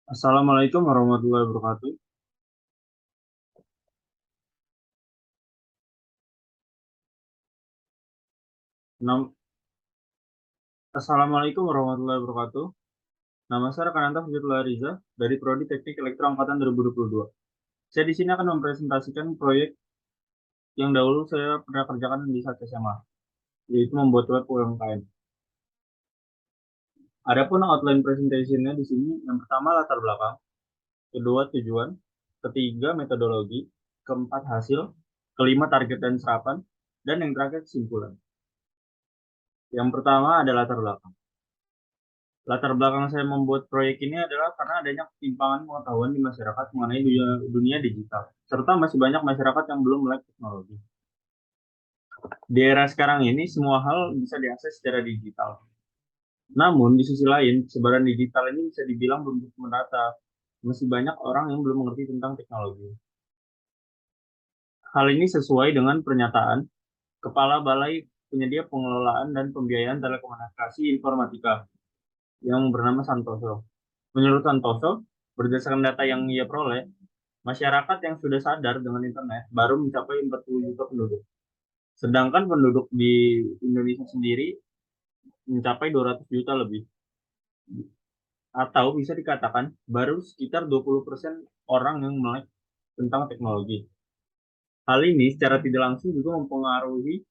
Assalamualaikum warahmatullahi wabarakatuh. Nam- Assalamualaikum warahmatullahi wabarakatuh. Nama saya Rekananta Fitullah Riza dari Prodi Teknik Elektro Angkatan 2022. Saya di sini akan mempresentasikan proyek yang dahulu saya pernah kerjakan di saat SMA, yaitu membuat web UMKM. Adapun outline presentationnya di sini, yang pertama latar belakang, kedua tujuan, ketiga metodologi, keempat hasil, kelima target dan serapan, dan yang terakhir kesimpulan. Yang pertama adalah latar belakang. Latar belakang saya membuat proyek ini adalah karena adanya ketimpangan pengetahuan di masyarakat mengenai dunia digital, serta masih banyak masyarakat yang belum melek teknologi. Di era sekarang ini, semua hal bisa diakses secara digital. Namun, di sisi lain, sebaran digital ini bisa dibilang belum cukup merata. Masih banyak orang yang belum mengerti tentang teknologi. Hal ini sesuai dengan pernyataan Kepala Balai Penyedia Pengelolaan dan Pembiayaan Telekomunikasi Informatika yang bernama Santoso. Menurut Santoso, berdasarkan data yang ia peroleh, masyarakat yang sudah sadar dengan internet baru mencapai 40 juta penduduk. Sedangkan penduduk di Indonesia sendiri mencapai 200 juta lebih. Atau bisa dikatakan baru sekitar 20% orang yang melek tentang teknologi. Hal ini secara tidak langsung juga mempengaruhi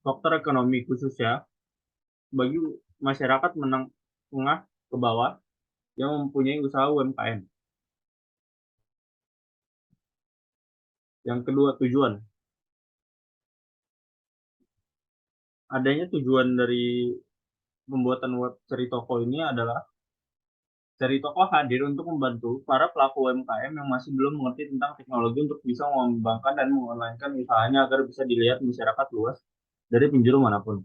faktor ekonomi khususnya bagi masyarakat menengah ke bawah yang mempunyai usaha UMKM. Yang kedua, tujuan. Adanya tujuan dari pembuatan web Ceri Toko ini adalah Ceri Toko hadir untuk membantu para pelaku UMKM yang masih belum mengerti tentang teknologi untuk bisa mengembangkan dan mengonlinekan usahanya agar bisa dilihat masyarakat luas dari penjuru manapun.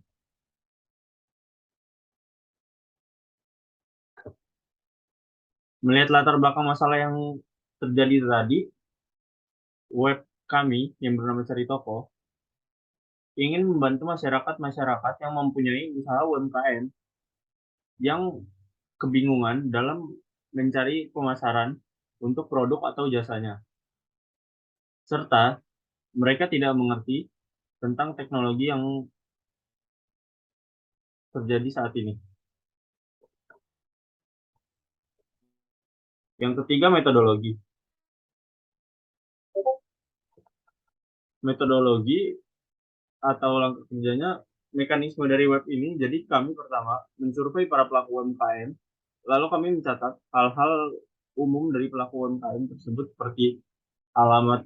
Melihat latar belakang masalah yang terjadi tadi, web kami yang bernama Ceri Toko ingin membantu masyarakat-masyarakat yang mempunyai usaha UMKM yang kebingungan dalam mencari pemasaran untuk produk atau jasanya, serta mereka tidak mengerti tentang teknologi yang terjadi saat ini. Yang ketiga, metodologi. Metodologi atau langkah kerjanya, mekanisme dari web ini, jadi kami pertama mensurvei para pelaku UMKM, lalu kami mencatat hal-hal umum dari pelaku UMKM tersebut seperti alamat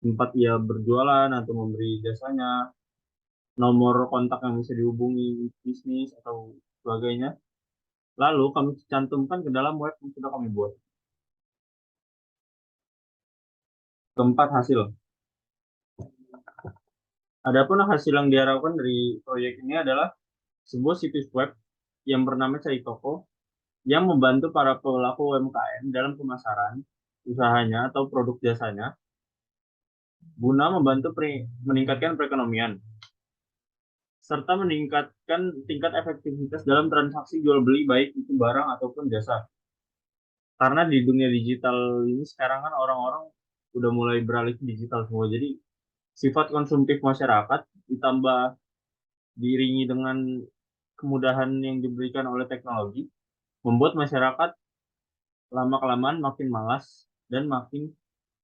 tempat ia berjualan atau memberi jasanya, nomor kontak yang bisa dihubungi bisnis atau sebagainya. Lalu kami cantumkan ke dalam web yang sudah kami buat. Keempat, hasil. Adapun hasil yang diharapkan dari proyek ini adalah sebuah situs web yang bernama Cari Toko yang membantu para pelaku UMKM dalam pemasaran usahanya atau produk jasanya guna membantu meningkatkan perekonomian serta meningkatkan tingkat efektivitas dalam transaksi jual beli baik itu barang ataupun jasa. Karena di dunia digital ini sekarang kan orang-orang udah mulai beralih ke digital semua. Jadi sifat konsumtif masyarakat ditambah diiringi dengan kemudahan yang diberikan oleh teknologi membuat masyarakat lama-kelamaan makin malas dan makin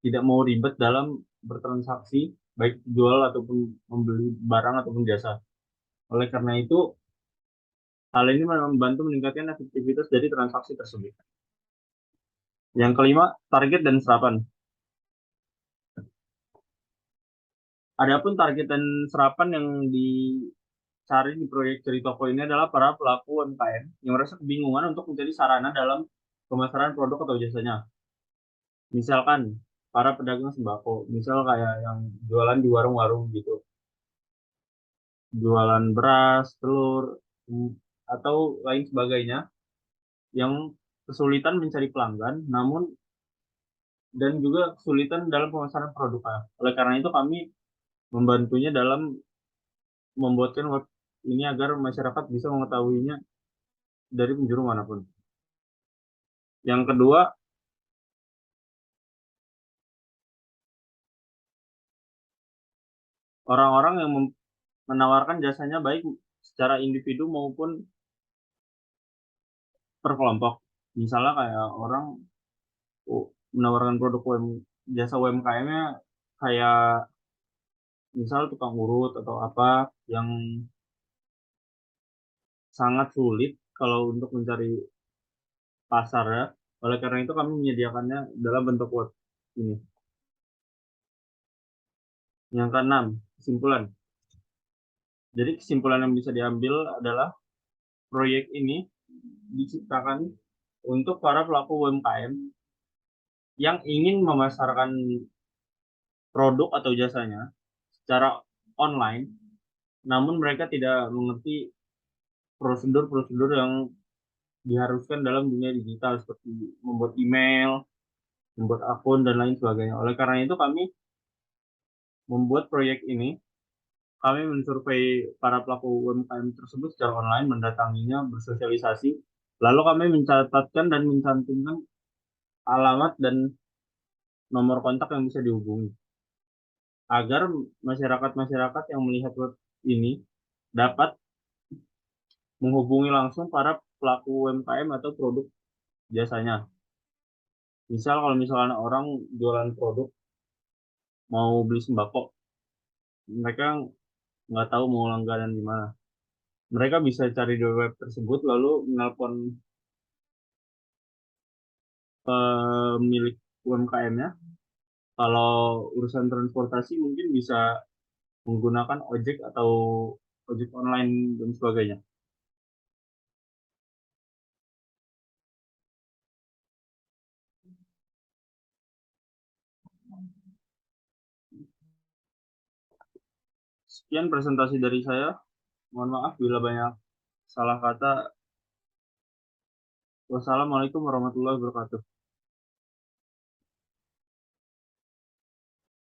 tidak mau ribet dalam bertransaksi baik jual ataupun membeli barang ataupun jasa. Oleh karena itu, hal ini membantu meningkatkan efektivitas dari transaksi tersebut. Yang kelima, target dan serapan. Adapun target dan serapan yang dicari di proyek Ceri Toko ini adalah para pelaku UMKM yang merasa kebingungan untuk mencari sarana dalam pemasaran produk atau jasanya. Misalkan para pedagang sembako, misal kayak yang jualan di warung-warung gitu, jualan beras, telur, mm, atau lain sebagainya yang kesulitan mencari pelanggan, namun dan juga kesulitan dalam pemasaran produknya. Oleh karena itu kami membantunya dalam membuatkan web ini agar masyarakat bisa mengetahuinya dari penjuru manapun. Yang kedua, orang-orang yang menawarkan jasanya baik secara individu maupun per kelompok. Misalnya kayak orang menawarkan produk jasa UMKM-nya kayak misal tukang urut atau apa yang sangat sulit kalau untuk mencari pasar ya. Oleh karena itu kami menyediakannya dalam bentuk web ini. Yang keenam, kesimpulan. Jadi kesimpulan yang bisa diambil adalah proyek ini diciptakan untuk para pelaku UMKM yang ingin memasarkan produk atau jasanya secara online, namun mereka tidak mengerti prosedur-prosedur yang diharuskan dalam dunia digital seperti membuat email, membuat akun, dan lain sebagainya. Oleh karena itu kami membuat proyek ini, kami mensurvei para pelaku UMKM tersebut secara online, mendatanginya, bersosialisasi, lalu kami mencatatkan dan mencantumkan alamat dan nomor kontak yang bisa dihubungi agar masyarakat-masyarakat yang melihat web ini dapat menghubungi langsung para pelaku UMKM atau produk jasanya. Misal kalau misalnya orang jualan produk mau beli sembako, mereka nggak tahu mau langganan di mana. Mereka bisa cari di web tersebut lalu menelpon pemilik UMKM-nya. Kalau urusan transportasi mungkin bisa menggunakan ojek atau ojek online dan sebagainya. Sekian presentasi dari saya. Mohon maaf bila banyak salah kata. Wassalamualaikum warahmatullahi wabarakatuh.